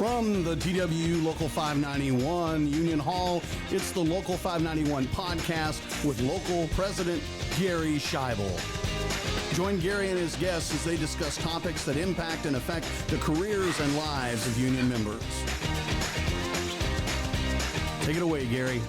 From the TWU Local 591 Union Hall, it's the Local 591 podcast with local President Gary Schaible. Join Gary and his guests as they discuss topics that impact and affect the careers and lives of union members. Take it away, Gary.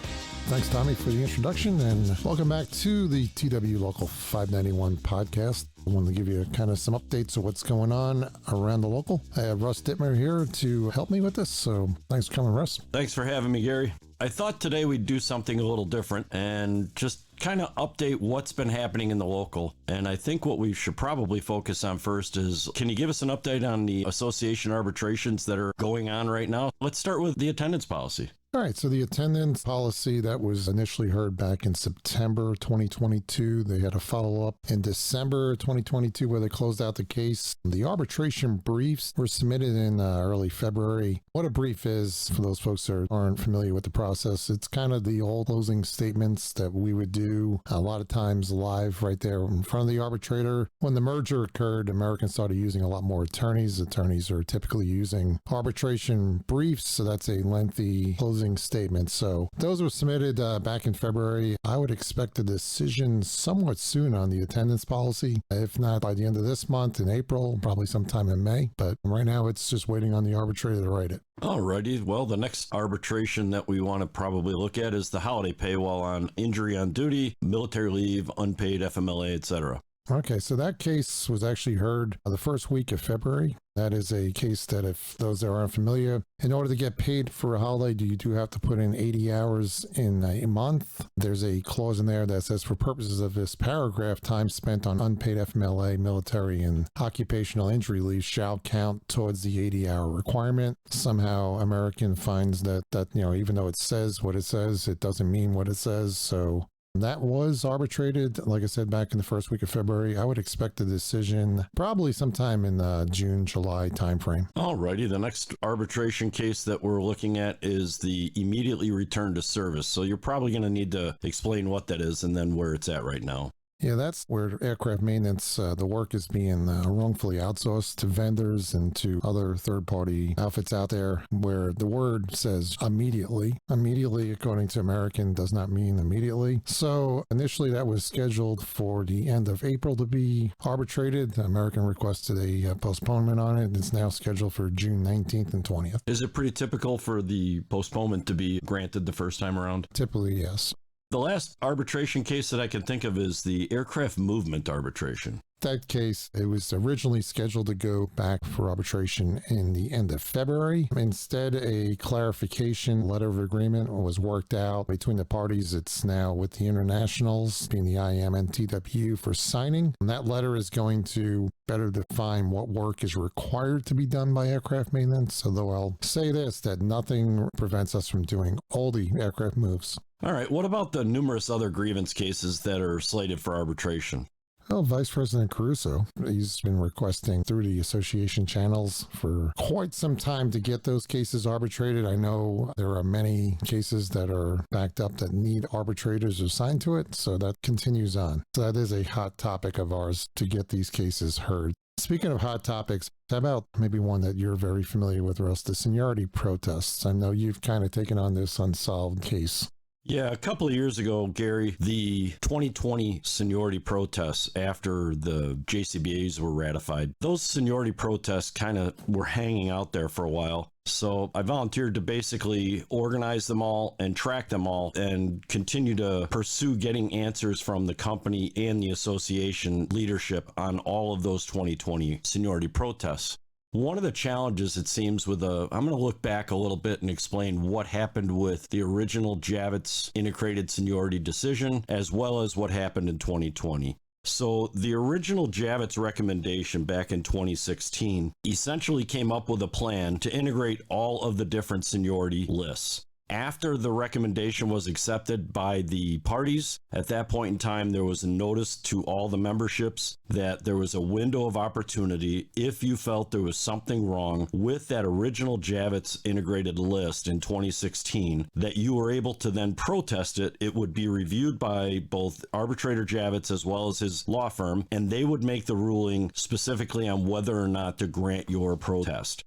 Thanks, Tommy, for the introduction, and welcome back to the TW Local 591 podcast. I wanted to give you kind of some updates of what's going on around the local. I have Russ Dittmer here to help me with this, so thanks for coming, Russ. Thanks for having me, Gary. I thought today we'd do something a little different and just kind of update what's been happening in the local. And I think what we should probably focus on first is, can you give us an update on the association arbitrations that are going on right now? Let's start with the attendance policy. All right, so the attendance policy that was initially heard back in September 2022, they had a follow-up in December 2022 where they closed out the case. The arbitration briefs were submitted in early February. What a brief is, for those folks that aren't familiar with the process, it's kind of the old closing statements that we would do a lot of times live right there in front of the arbitrator. When the merger occurred, Americans started using a lot more attorneys. Attorneys are typically using arbitration briefs, so that's a lengthy closing statement. So those were submitted back in February. I would expect a decision somewhat soon on the attendance policy, if not by the end of this month in April, probably sometime in May. But right now it's just waiting on the arbitrator to write it. Alrighty. Well, the next arbitration that we want to probably look at is the holiday pay while on injury on duty, military leave, unpaid FMLA, etc. Okay, so that case was actually heard the first week of February. That is a case that, if those that aren't familiar, in order to get paid for a holiday, you do have to put in 80 hours in a month. There's a clause in there that says, for purposes of this paragraph, time spent on unpaid FMLA, military, and occupational injury leave shall count towards the 80-hour requirement. Somehow, American finds that, even though it says what it says, it doesn't mean what it says. So that was arbitrated, like I said, back in the first week of February. I would expect a decision probably sometime in the June, July timeframe. Alrighty, the next arbitration case that we're looking at is the immediately return to service. So you're probably going to need to explain what that is and then where it's at right now. Yeah, that's where aircraft maintenance, the work is being wrongfully outsourced to vendors and to other third-party outfits out there, where the word says immediately. Immediately, according to American, does not mean immediately. So initially that was scheduled for the end of April to be arbitrated. American requested a postponement on it. It's now scheduled for June 19th and 20th. Is it pretty typical for the postponement to be granted the first time around? Typically, yes. The last arbitration case that I can think of is the aircraft movement arbitration. That case, it was originally scheduled to go back for arbitration in the end of February. Instead, a clarification letter of agreement was worked out between the parties. It's now with the internationals, being the IM and TWU, for signing. And that letter is going to better define what work is required to be done by aircraft maintenance. Although I'll say this, that nothing prevents us from doing all the aircraft moves. All right, what about the numerous other grievance cases that are slated for arbitration? Well, Vice President Caruso, he's been requesting through the association channels for quite some time to get those cases arbitrated. I know there are many cases that are backed up that need arbitrators assigned to it, so that continues on. So that is a hot topic of ours to get these cases heard. Speaking of hot topics, how about maybe one that you're very familiar with, Russ, the seniority protests? I know you've kind of taken on this unsolved case. Yeah, a couple of years ago, Gary, the 2020 seniority protests after the JCBAs were ratified, those seniority protests kind of were hanging out there for a while. So I volunteered to basically organize them all and track them all and continue to pursue getting answers from the company and the association leadership on all of those 2020 seniority protests. One of the challenges, it seems, I'm going to look back a little bit and explain what happened with the original Javits integrated seniority decision, as well as what happened in 2020. So the original Javits recommendation back in 2016 essentially came up with a plan to integrate all of the different seniority lists. After the recommendation was accepted by the parties, at that point in time, there was a notice to all the memberships that there was a window of opportunity if you felt there was something wrong with that original Javits integrated list in 2016, that you were able to then protest it. It would be reviewed by both arbitrator Javits as well as his law firm, and they would make the ruling specifically on whether or not to grant your protest.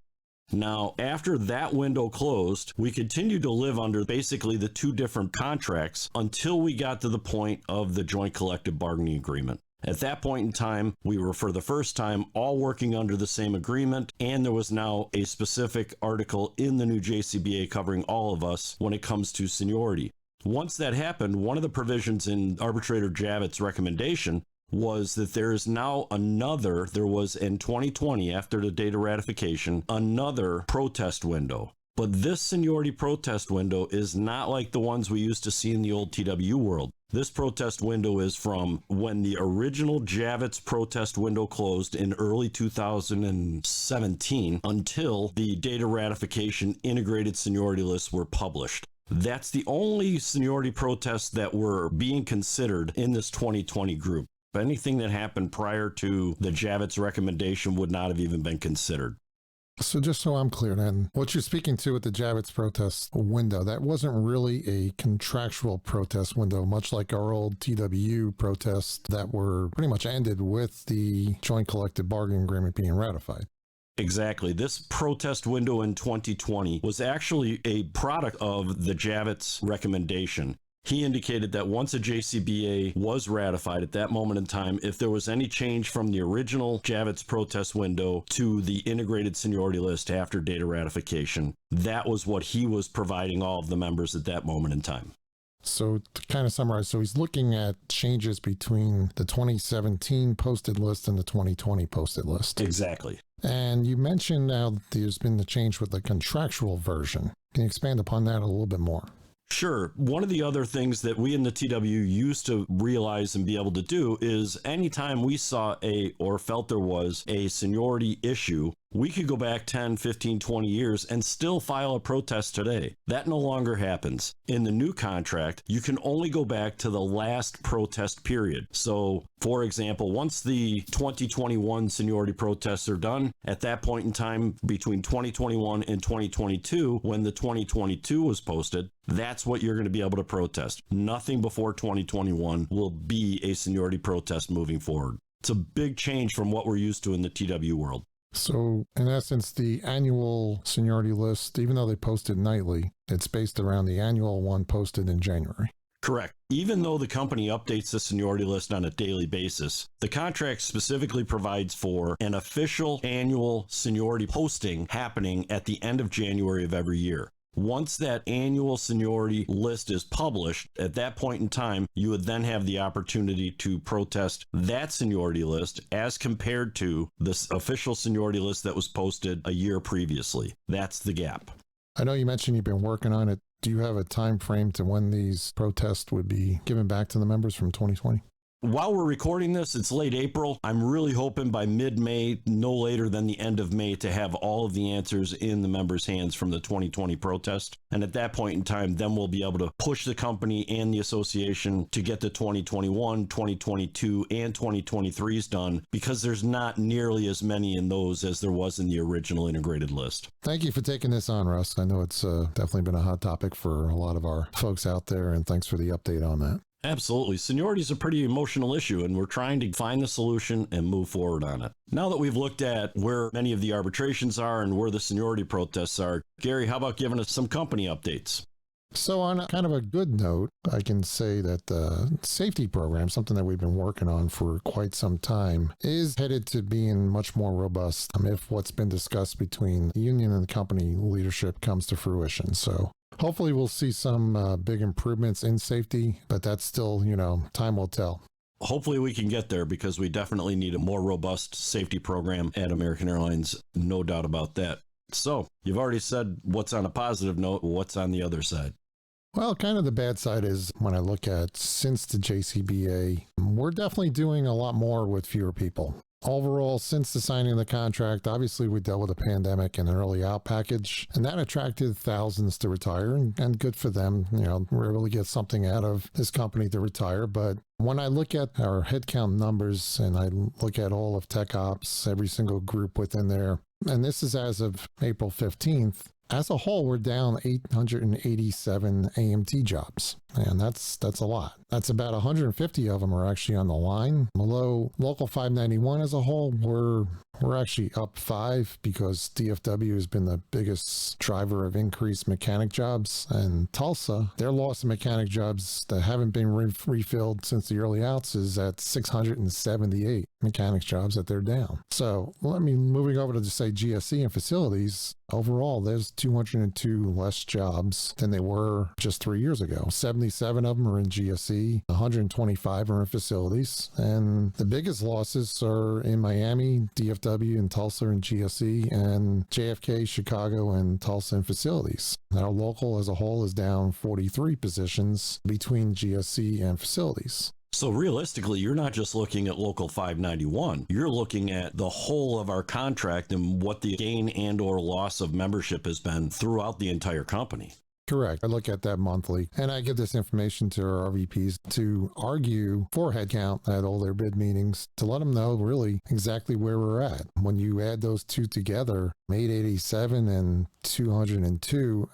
Now, after that window closed, we continued to live under basically the two different contracts until we got to the point of the joint collective bargaining agreement. At that point in time, we were for the first time all working under the same agreement, and there was now a specific article in the new JCBA covering all of us when it comes to seniority. Once that happened, one of the provisions in Arbitrator Javits' recommendation was that there was in 2020, after the date of ratification, another protest window. But this seniority protest window is not like the ones we used to see in the old TW world. This protest window is from when the original Javits protest window closed in early 2017 until the date of ratification integrated seniority lists were published. That's the only seniority protests that were being considered in this 2020 group. Anything that happened prior to the Javits recommendation would not have even been considered. So just so I'm clear then, what you're speaking to with the Javits protest window, that wasn't really a contractual protest window, much like our old TW protests that were pretty much ended with the joint collective bargaining agreement being ratified. Exactly. This protest window in 2020 was actually a product of the Javits recommendation. He indicated that once a JCBA was ratified at that moment in time, if there was any change from the original Javits protest window to the integrated seniority list after data ratification, that was what he was providing all of the members at that moment in time. So to kind of summarize, so he's looking at changes between the 2017 posted list and the 2020 posted list. Exactly. And you mentioned now that there's been the change with the contractual version. Can you expand upon that a little bit more? Sure. One of the other things that we in the TW used to realize and be able to do is anytime we saw or felt there was a seniority issue, we could go back 10, 15, 20 years and still file a protest today. That no longer happens. In the new contract, you can only go back to the last protest period. So, for example, once the 2021 seniority protests are done, at that point in time, between 2021 and 2022, when the 2022 was posted, that's what you're going to be able to protest. Nothing before 2021 will be a seniority protest moving forward. It's a big change from what we're used to in the TW world. So, in essence, the annual seniority list, even though they post it nightly, it's based around the annual one posted in January. Correct. Even though the company updates the seniority list on a daily basis, the contract specifically provides for an official annual seniority posting happening at the end of January of every year. Once that annual seniority list is published, at that point in time, you would then have the opportunity to protest that seniority list as compared to the official seniority list that was posted a year previously. That's the gap. I know you mentioned you've been working on it. Do you have a time frame to when these protests would be given back to the members from 2020? While we're recording this, it's late April. I'm really hoping by mid-May, no later than the end of May, to have all of the answers in the members' hands from the 2020 protest. And at that point in time, then we'll be able to push the company and the association to get the 2021, 2022, and 2023s done, because there's not nearly as many in those as there was in the original integrated list. Thank you for taking this on, Russ. I know it's definitely been a hot topic for a lot of our folks out there, and thanks for the update on that. Absolutely. Seniority is a pretty emotional issue, and we're trying to find the solution and move forward on it. Now that we've looked at where many of the arbitrations are and where the seniority protests are, Gary, how about giving us some company updates? So on kind of a good note, I can say that the safety program, something that we've been working on for quite some time, is headed to being much more robust if what's been discussed between the union and the company leadership comes to fruition. So hopefully we'll see some big improvements in safety, but that's still, time will tell. Hopefully we can get there, because we definitely need a more robust safety program at American Airlines. No doubt about that. So you've already said what's on a positive note. What's on the other side? Well, kind of the bad side is when I look at since the JCBA, we're definitely doing a lot more with fewer people. Overall, since the signing of the contract, obviously we dealt with a pandemic and an early out package, and that attracted thousands to retire, and good for them. We're able to get something out of this company to retire. But when I look at our headcount numbers and I look at all of Tech Ops, every single group within there, and this is as of April 15th, as a whole, we're down 887 AMT jobs, and that's a lot. That's about 150 of them are actually on the line. Although Local 591 as a whole, we're actually up 5 because DFW has been the biggest driver of increased mechanic jobs. And Tulsa, their loss of mechanic jobs that haven't been refilled since the early outs is at 678 mechanics jobs that they're down. So moving over to say GSE and facilities, overall, there's 202 less jobs than they were just 3 years ago. 77 of them are in GSE, 125 are in facilities, and the biggest losses are in Miami, DFW, and Tulsa in GSE, and JFK, Chicago, and Tulsa in facilities. Our local as a whole is down 43 positions between GSE and facilities. So realistically, you're not just looking at Local 591. You're looking at the whole of our contract and what the gain and or loss of membership has been throughout the entire company. Correct. I look at that monthly, and I give this information to our RVPs to argue for headcount at all their bid meetings to let them know really exactly where we're at. When you add those two together, 887 and 202,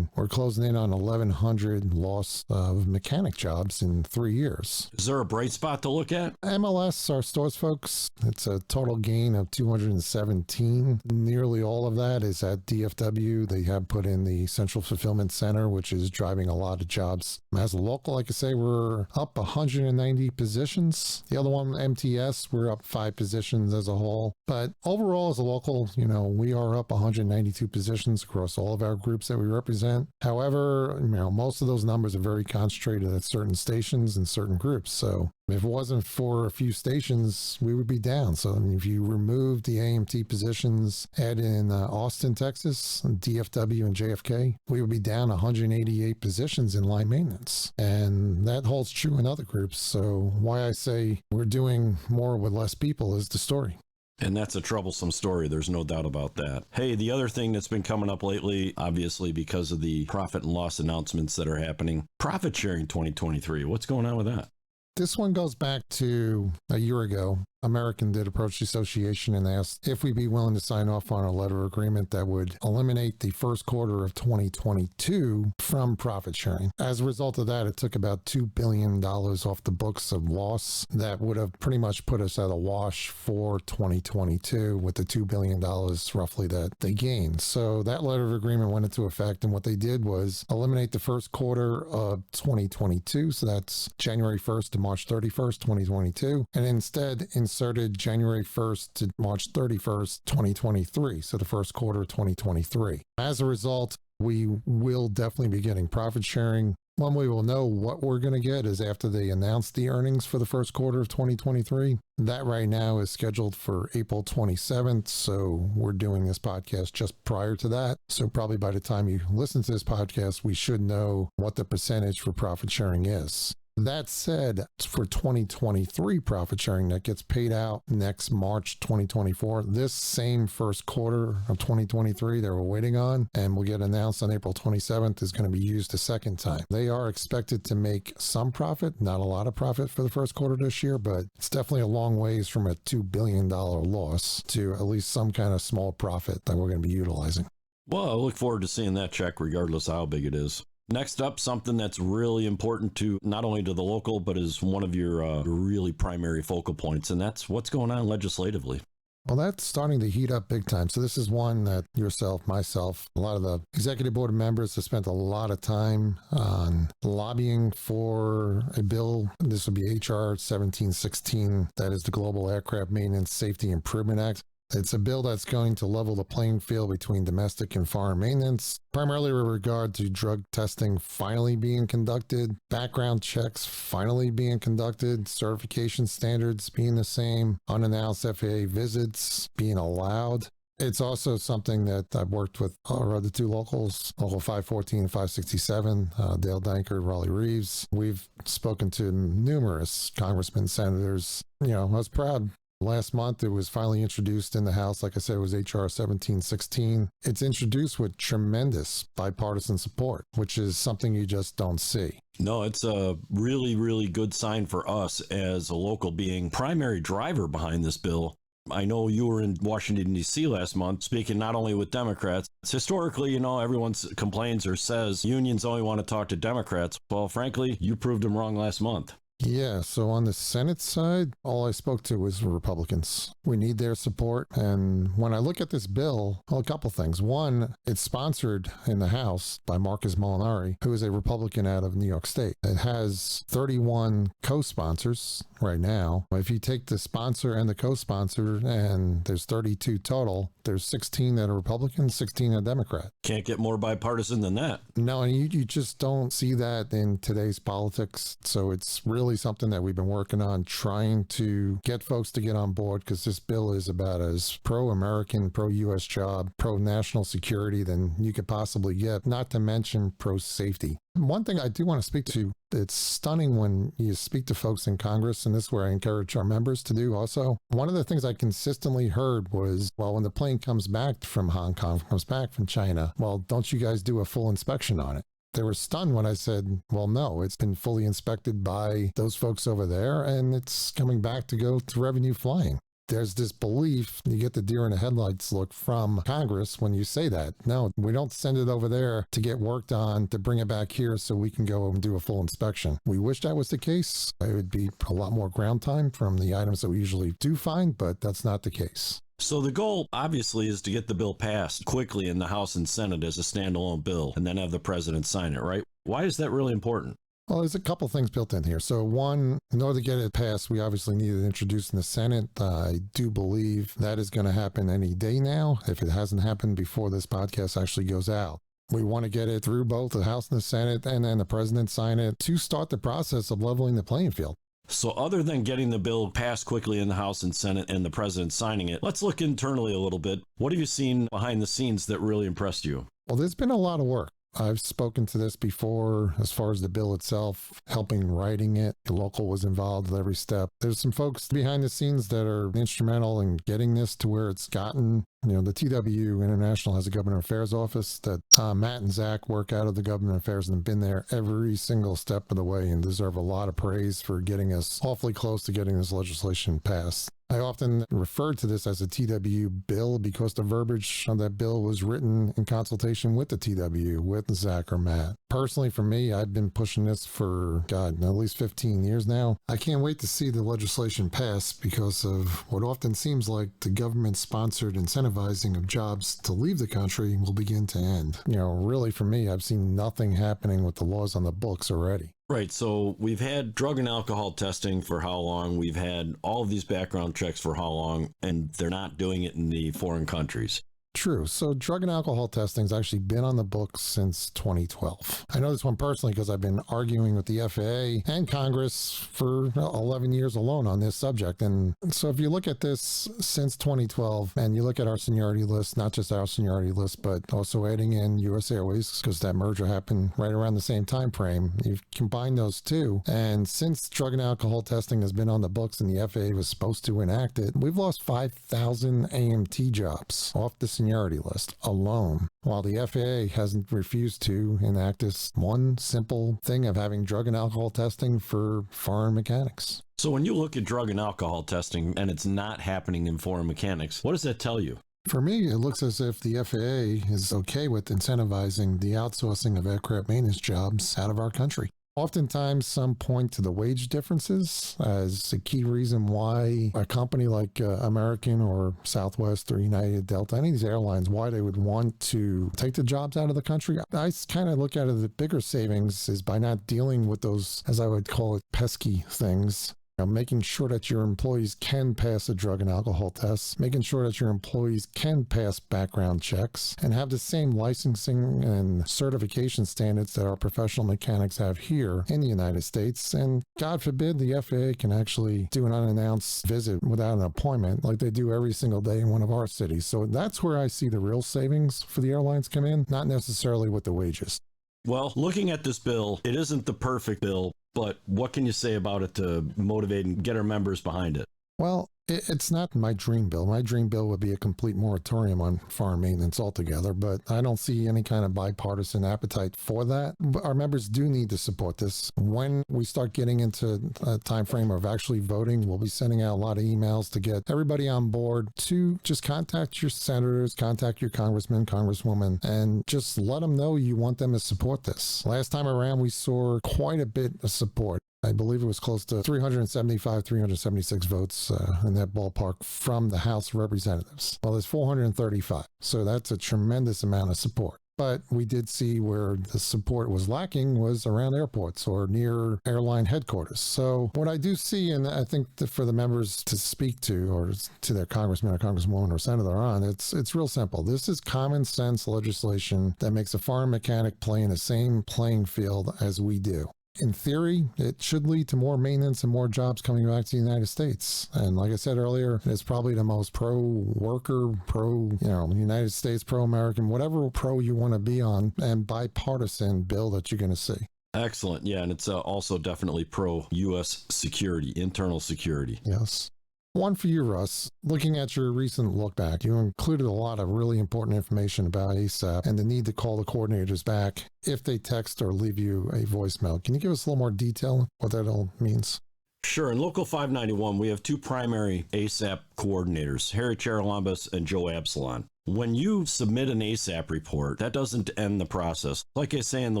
we're closing in on 1,100 loss of mechanic jobs in 3 years. Is there a bright spot to look at? MLS, our stores folks, it's a total gain of 217. Nearly all of that is at DFW. They have put in the Central Fulfillment Center, which is driving a lot of jobs. As a local, like I say, we're up 190 positions. The other one, MTS, we're up 5 positions as a whole. But overall, as a local, we are up 192 positions across all of our groups that we represent. However, most of those numbers are very concentrated at certain stations and certain groups. So if it wasn't for a few stations, we would be down. So if you remove the AMT positions, add in Austin, Texas, DFW, and JFK, we would be down 188 positions in line maintenance. And that holds true in other groups. So why I say we're doing more with less people is the story. And that's a troublesome story. There's no doubt about that. Hey, the other thing that's been coming up lately, obviously because of the profit and loss announcements that are happening, profit sharing 2023. What's going on with that? This one goes back to a year ago. American did approach the association and asked if we'd be willing to sign off on a letter of agreement that would eliminate the first quarter of 2022 from profit sharing. As a result of that, it took about $2 billion off the books of loss that would have pretty much put us at a wash for 2022 with the $2 billion roughly that they gained. So that letter of agreement went into effect, and what they did was eliminate the first quarter of 2022. So that's January 1st to March 31st, 2022, and instead inserted January 1st to March 31st, 2023, so the first quarter of 2023. As a result, we will definitely be getting profit sharing. When we will know what we're going to get is after they announce the earnings for the first quarter of 2023. That right now is scheduled for April 27th, so we're doing this podcast just prior to that. So probably by the time you listen to this podcast, we should know what the percentage for profit sharing is. That said, for 2023 profit sharing that gets paid out next March 2024, this same first quarter of 2023 that we're waiting on and will get announced on April 27th is going to be used a second time. They are expected to make some profit, not a lot of profit for the first quarter this year, but it's definitely a long ways from a $2 billion loss to at least some kind of small profit that we're going to be utilizing. Well, I look forward to seeing that check regardless of how big it is. Next up, something that's really important to not only to the local, but is one of your really primary focal points, and that's what's going on legislatively. Well, that's starting to heat up big time. So this is one that yourself, myself, a lot of the executive board members have spent a lot of time on lobbying for a bill. This would be HR 1716. That is the Global Aircraft Maintenance Safety Improvement Act. It's a bill that's going to level the playing field between domestic and foreign maintenance, primarily with regard to drug testing finally being conducted, background checks finally being conducted, certification standards being the same, unannounced FAA visits being allowed. It's also something that I've worked with our other two locals, Local 514 and 567, Dale Danker, Raleigh Reeves. We've spoken to numerous congressmen, senators. I was proud. Last month, it was finally introduced in the House. Like I said, it was HR 1716. It's introduced with tremendous bipartisan support, which is something you just don't see. No, it's a really, really good sign for us as a local being primary driver behind this bill. I know you were in Washington, D.C. last month, speaking not only with Democrats. Historically, everyone complains or says unions only want to talk to Democrats. Well, frankly, you proved them wrong last month. Yeah, so on the Senate side, all I spoke to was Republicans. We need their support. And when I look at this bill, well, a couple things. One, it's sponsored in the House by Marcus Molinari, who is a Republican out of New York State. It has 31 co-sponsors right now. If you take the sponsor and the co-sponsor, and there's 32 total, there's 16 that are Republican, 16 that are Democrat. Can't get more bipartisan than that. No, and you just don't see that in today's politics. So it's really something that we've been working on, trying to get folks to get on board, because this bill is about as pro-American, pro-U.S. job, pro-national security than you could possibly get, not to mention pro-safety. One thing I do want to speak to, it's stunning when you speak to folks in Congress, and this is where I encourage our members to do also. One of the things I consistently heard was, well, when the plane comes back from Hong Kong, comes back from China, well, don't you guys do a full inspection on it? They were stunned when I said, well, no, it's been fully inspected by those folks over there, and it's coming back to go to revenue flying. There's this belief, you get the deer in the headlights look from Congress when you say that. No, we don't send it over there to get worked on, to bring it back here so we can go and do a full inspection. We wish that was the case. It would be a lot more ground time from the items that we usually do find, but that's not the case. So the goal, obviously, is to get the bill passed quickly in the House and Senate as a standalone bill and then have the president sign it, right? Why is that really important? Well, there's a couple things built in here. So one, in order to get it passed, we obviously need it introduced in the Senate. I do believe that is going to happen any day now, if it hasn't happened before this podcast actually goes out. We want to get it through both the House and the Senate, and then the president sign it to start the process of leveling the playing field. So other than getting the bill passed quickly in the House and Senate and the president signing it, let's look internally a little bit. What have you seen behind the scenes that really impressed you? Well, there's been a lot of work. I've spoken to this before as far as the bill itself, helping writing it. The local was involved with every step. There's some folks behind the scenes that are instrumental in getting this to where it's gotten. The TW International has a government affairs office that Matt and Zach work out of the government affairs and have been there every single step of the way and deserve a lot of praise for getting us awfully close to getting this legislation passed. I often refer to this as a TW bill because the verbiage of that bill was written in consultation with the TW, with Zach or Matt. Personally, for me, I've been pushing this for, at least 15 years now. I can't wait to see the legislation pass because of what often seems like the government-sponsored incentivizing of jobs to leave the country will begin to end. Really for me, I've seen nothing happening with the laws on the books already. Right. So we've had drug and alcohol testing for how long? We've had all of these background checks for how long? And they're not doing it in the foreign countries. True. So drug and alcohol testing has actually been on the books since 2012. I know this one personally because I've been arguing with the FAA and Congress for 11 years alone on this subject. And so if you look at this since 2012 and you look at our seniority list, not just our seniority list, but also adding in U.S. Airways because that merger happened right around the same time frame. You've combined those two. And since drug and alcohol testing has been on the books and the FAA was supposed to enact it, we've lost 5,000 AMT jobs off the seniority list alone, while the FAA hasn't refused to enact this one simple thing of having drug and alcohol testing for foreign mechanics. So when you look at drug and alcohol testing and it's not happening in foreign mechanics, what does that tell you? For me, it looks as if the FAA is okay with incentivizing the outsourcing of aircraft maintenance jobs out of our country. Oftentimes, some point to the wage differences as a key reason why a company like American or Southwest or United, Delta, any of these airlines, why they would want to take the jobs out of the country. I kind of look at it, the bigger savings is by not dealing with those, as I would call it, pesky things. Making sure that your employees can pass a drug and alcohol test, making sure that your employees can pass background checks and have the same licensing and certification standards that our professional mechanics have here in the United States. And God forbid the FAA can actually do an unannounced visit without an appointment like they do every single day in one of our cities. So that's where I see the real savings for the airlines come in, not necessarily with the wages. Well, looking at this bill, it isn't the perfect bill, but what can you say about it to motivate and get our members behind it? Well, it's not my dream bill. My dream bill would be a complete moratorium on foreign maintenance altogether, but I don't see any kind of bipartisan appetite for that. But our members do need to support this. When we start getting into a time frame of actually voting, we'll be sending out a lot of emails to get everybody on board to just contact your senators, contact your congressman, congresswoman, and just let them know you want them to support this. Last time around, we saw quite a bit of support. I believe it was close to 375, 376 votes in that ballpark from the House of Representatives. Well, there's 435, so that's a tremendous amount of support. But we did see where the support was lacking was around airports or near airline headquarters. So what I do see, and I think that for the members to speak to or to their congressman or congresswoman or senator on, it's real simple. This is common sense legislation that makes a foreign mechanic play in the same playing field as we do. In theory, it should lead to more maintenance and more jobs coming back to the United States. And like I said earlier, it's probably the most pro-worker, United States, pro-American, whatever pro you want to be on, and bipartisan bill that you're going to see. Excellent. Yeah, and it's also definitely pro-U.S. security, internal security. Yes. One for you, Russ. Looking at your recent look back, you included a lot of really important information about ASAP and the need to call the coordinators back if they text or leave you a voicemail. Can you give us a little more detail on what that all means? Sure. In Local 591, we have two primary ASAP coordinators, Harry Charalambos and Joe Absalon. When you submit an ASAP report, that doesn't end the process. Like I say in the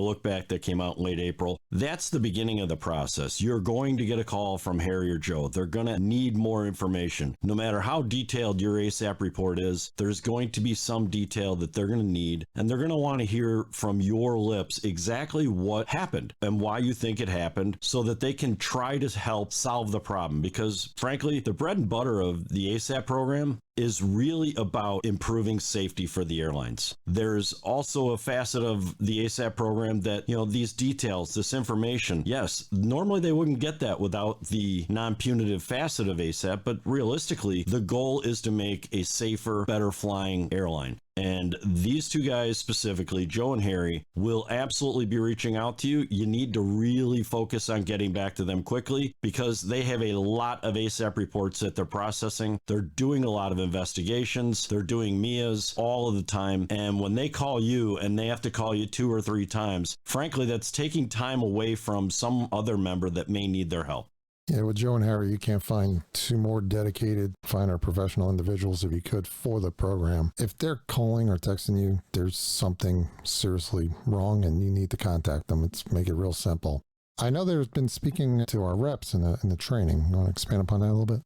look back that came out in late April, that's the beginning of the process. You're going to get a call from Harry or Joe. They're going to need more information. No matter how detailed your ASAP report is, there's going to be some detail that they're going to need, and they're going to want to hear from your lips exactly what happened and why you think it happened so that they can try to help solve the problem. Because frankly, the bread and butter of the ASAP program is really about improving safety for the airlines. There's also a facet of the ASAP program that, these details, this information, yes, normally they wouldn't get that without the non-punitive facet of ASAP, but realistically, the goal is to make a safer, better flying airline. And these two guys specifically, Joe and Harry, will absolutely be reaching out to you. You need to really focus on getting back to them quickly because they have a lot of ASAP reports that they're processing. They're doing a lot of investigations. They're doing MIAs all of the time. And when they call you and they have to call you 2 or 3 times, frankly, that's taking time away from some other member that may need their help. Yeah, with Joe and Harry, you can't find 2 more dedicated, finer professional individuals if you could for the program. If they're calling or texting you, there's something seriously wrong and you need to contact them. Let's make it real simple. I know there's been speaking to our reps in the training. You want to expand upon that a little bit?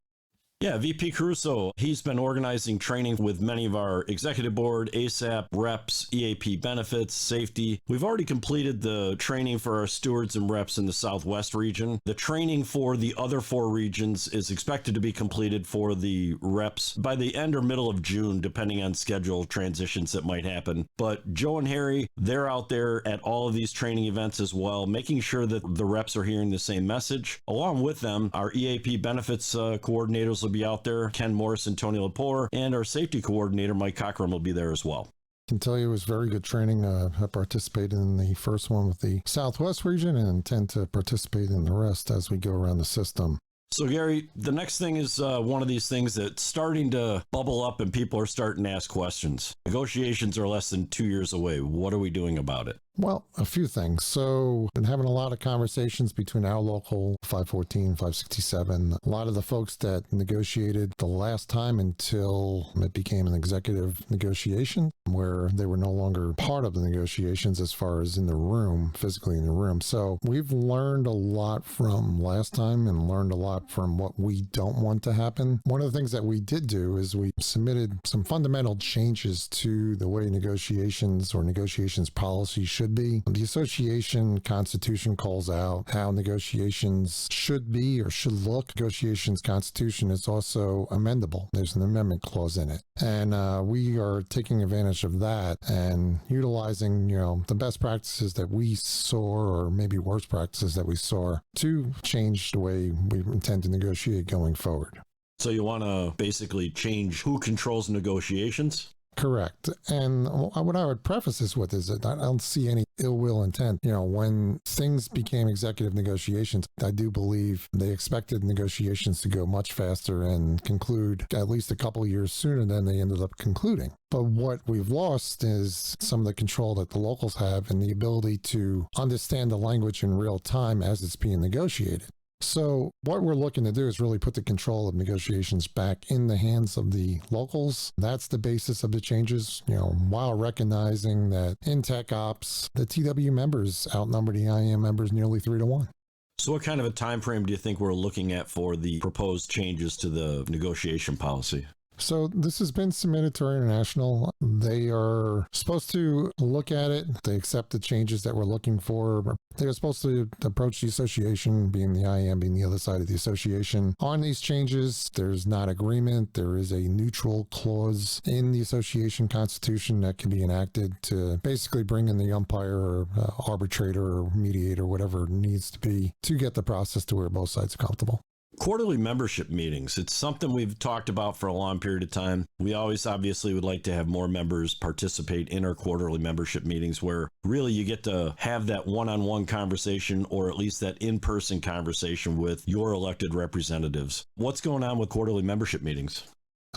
Yeah, VP Caruso, he's been organizing training with many of our executive board, ASAP, reps, EAP benefits, safety. We've already completed the training for our stewards and reps in the Southwest region. The training for the other 4 regions is expected to be completed for the reps by the end or middle of June, depending on schedule transitions that might happen. But Joe and Harry, they're out there at all of these training events as well, making sure that the reps are hearing the same message. Along with them, our EAP benefits coordinators will be out there. Ken Morris and Tony Lepore, and our safety coordinator, Mike Cochran, will be there as well. I can tell you it was very good training. I participated in the first one with the Southwest region and intend to participate in the rest as we go around the system. So, Gary, the next thing is one of these things that's starting to bubble up and people are starting to ask questions. Negotiations are less than 2 years away. What are we doing about it? Well, a few things. So, been having a lot of conversations between our local 514, 567, a lot of the folks that negotiated the last time until it became an executive negotiation where they were no longer part of the negotiations as far as in the room, physically in the room. So we've learned a lot from last time and learned a lot from what we don't want to happen. One of the things that we did do is we submitted some fundamental changes to the way negotiations or negotiations policy should be. The association constitution calls out how negotiations should be or should look. Negotiations constitution is also amendable. There's an amendment clause in it. And we are taking advantage of that and utilizing, the best practices that we saw or maybe worst practices that we saw to change the way we intend to negotiate going forward. So you want to basically change who controls negotiations? Correct. And what I would preface this with is that I don't see any ill will intent. When things became executive negotiations, I do believe they expected negotiations to go much faster and conclude at least a couple of years sooner than they ended up concluding. But what we've lost is some of the control that the locals have and the ability to understand the language in real time as it's being negotiated. So what we're looking to do is really put the control of negotiations back in the hands of the locals. That's the basis of the changes, while recognizing that in tech ops, the TW members outnumber the IAM members nearly 3-1. So what kind of a time frame do you think we're looking at for the proposed changes to the negotiation policy? So this has been submitted to our international. They are supposed to look at it. They accept the changes that we're looking for. They're supposed to approach the association, being the IAM, being the other side of the association. On these changes, there's not agreement. There is a neutral clause in the association constitution that can be enacted to basically bring in the umpire or arbitrator or mediator, whatever it needs to be, to get the process to where both sides are comfortable. Quarterly membership meetings. It's something we've talked about for a long period of time. We always obviously would like to have more members participate in our quarterly membership meetings where really you get to have that one-on-one conversation or at least that in-person conversation with your elected representatives. What's going on with quarterly membership meetings?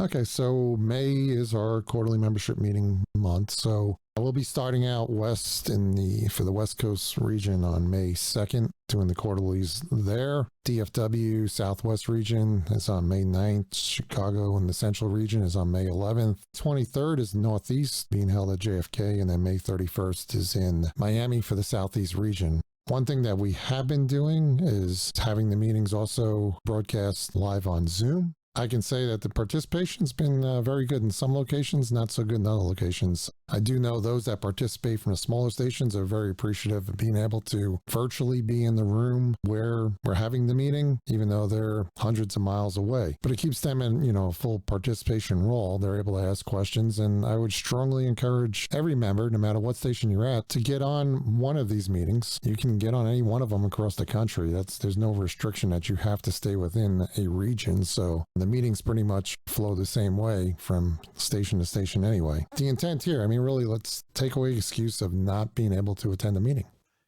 Okay, so May is our quarterly membership meeting month. So we'll be starting out west for the West Coast region on May 2nd, doing the quarterlies there. DFW Southwest region is on May 9th. Chicago and the Central region is on May 11th. 23rd is Northeast, being held at JFK, and then May 31st is in Miami for the Southeast region. One thing that we have been doing is having the meetings also broadcast live on Zoom. I can say that the participation's been very good in some locations, not so good in other locations. I do know those that participate from the smaller stations are very appreciative of being able to virtually be in the room where we're having the meeting, even though they're hundreds of miles away. But it keeps them in, a full participation role. They're able to ask questions, and I would strongly encourage every member, no matter what station you're at, to get on one of these meetings. You can get on any one of them across the country. There's no restriction that you have to stay within a region. So the meetings pretty much flow the same way from station to station anyway. The intent here, really, let's take away the excuse of not being able to attend a meeting.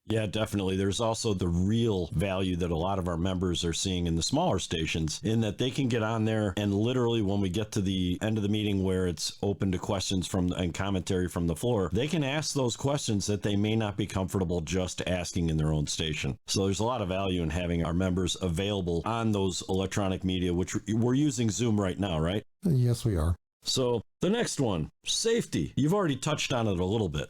Yeah, definitely. There's also the real value that a lot of our members are seeing in the smaller stations in that they can get on there and literally when we get to the end of the meeting where it's open to questions and commentary from the floor, they can ask those questions that they may not be comfortable just asking in their own station. So there's a lot of value in having our members available on those electronic media, which we're using Zoom right now, right? Yes, we are. So the next one, safety. You've already touched on it a little bit.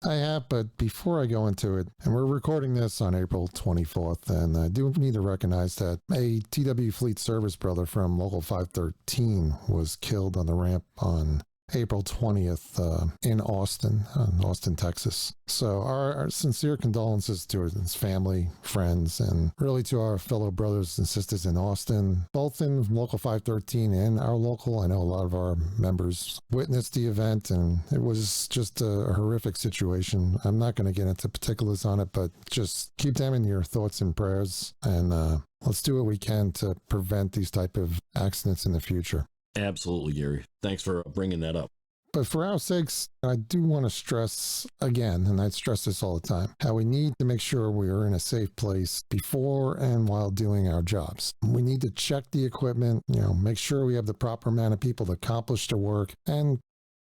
I have, but before I go into it, and we're recording this on April 24th, and I do need to recognize that a TW Fleet service brother from Local 513 was killed on the ramp on April 20th in Austin, Texas. So our sincere condolences to his family, friends, and really to our fellow brothers and sisters in Austin, both in Local 513 and our local. I know a lot of our members witnessed the event, and it was just a horrific situation. I'm not going to get into particulars on it, but just keep them in your thoughts and prayers, and let's do what we can to prevent these type of accidents in the future. Absolutely, Gary. Thanks for bringing that up. But for our sakes, I do want to stress again, and I stress this all the time, how we need to make sure we are in a safe place before and while doing our jobs. We need to check the equipment, make sure we have the proper amount of people to accomplish the work, and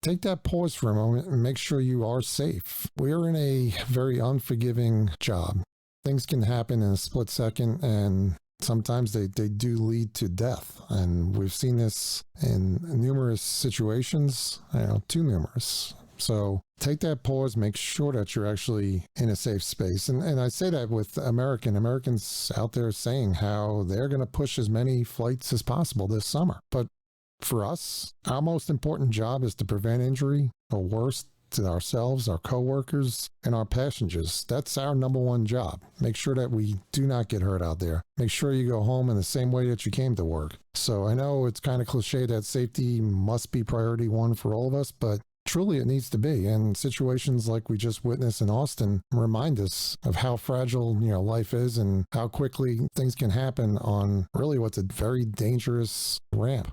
take that pause for a moment and make sure you are safe. We are in a very unforgiving job. Things can happen in a split second, and sometimes they do lead to death. And we've seen this in numerous situations, too numerous. So take that pause, make sure that you're actually in a safe space. And I say that with Americans out there saying how they're going to push as many flights as possible this summer. But for us, our most important job is to prevent injury or worse to ourselves, our coworkers, and our passengers. That's our number one job. Make sure that we do not get hurt out there. Make sure you go home in the same way that you came to work. So I know it's kind of cliche that safety must be priority one for all of us, but truly it needs to be. And situations like we just witnessed in Austin remind us of how fragile, life is and how quickly things can happen on really what's a very dangerous ramp.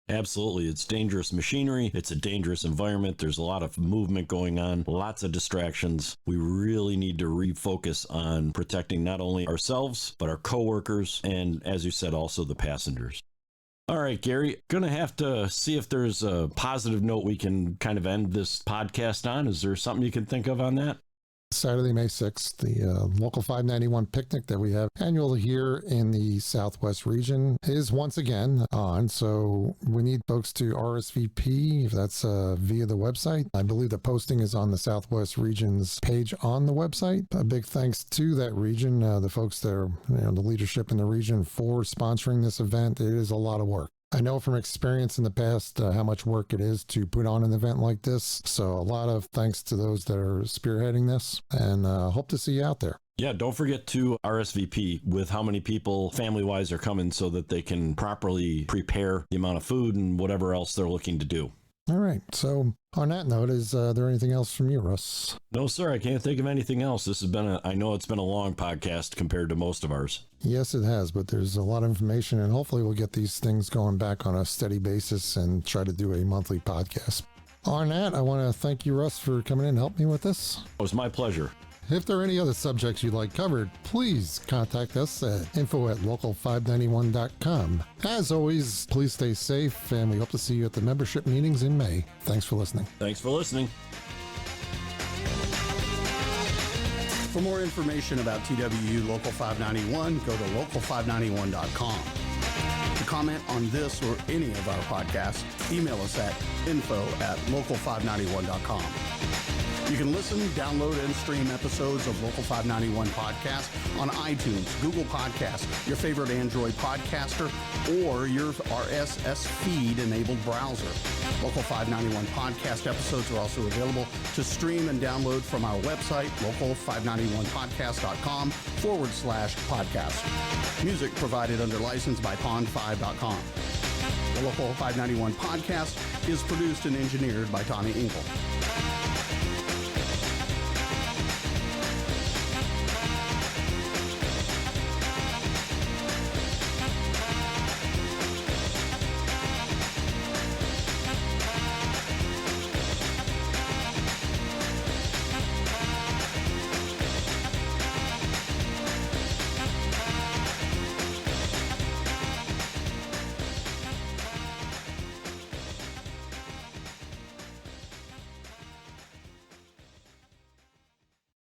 Absolutely. It's dangerous machinery. It's a dangerous environment. There's a lot of movement going on, lots of distractions. We really need to refocus on protecting not only ourselves, but our coworkers, and as you said, also the passengers. All right, Gary, gonna have to see if there's a positive note we can kind of end this podcast on. Is there something you can think of on that? Saturday, May 6th, the Local 591 picnic that we have annually here in the Southwest region is once again on. So we need folks to RSVP if that's via the website. I believe the posting is on the Southwest region's page on the website. A big thanks to that region, the folks that are, the leadership in the region for sponsoring this event. It is a lot of work. I know from experience in the past how much work it is to put on an event like this. So a lot of thanks to those that are spearheading this, and hope to see you out there. Yeah, don't forget to RSVP with how many people family-wise are coming so that they can properly prepare the amount of food and whatever else they're looking to do. All right. So on that note, is there anything else from you, Russ? No, sir. I can't think of anything else. This has been I know it's been a long podcast compared to most of ours. Yes, it has, but there's a lot of information, and hopefully we'll get these things going back on a steady basis and try to do a monthly podcast. On that, I want to thank you, Russ, for coming in and helping me with this. It was my pleasure. If there are any other subjects you'd like covered, please contact us at info@local591.com. As always, please stay safe, and we hope to see you at the membership meetings in May. Thanks for listening. Thanks for listening. For more information about TWU Local 591, go to local591.com. To comment on this or any of our podcasts, email us at info@local591.com. You can listen, download, and stream episodes of Local 591 Podcast on iTunes, Google Podcasts, your favorite Android podcaster, or your RSS feed-enabled browser. Local 591 Podcast episodes are also available to stream and download from our website, local591podcast.com/podcast. Music provided under license by pond5.com. The Local 591 Podcast is produced and engineered by Tommy Engel.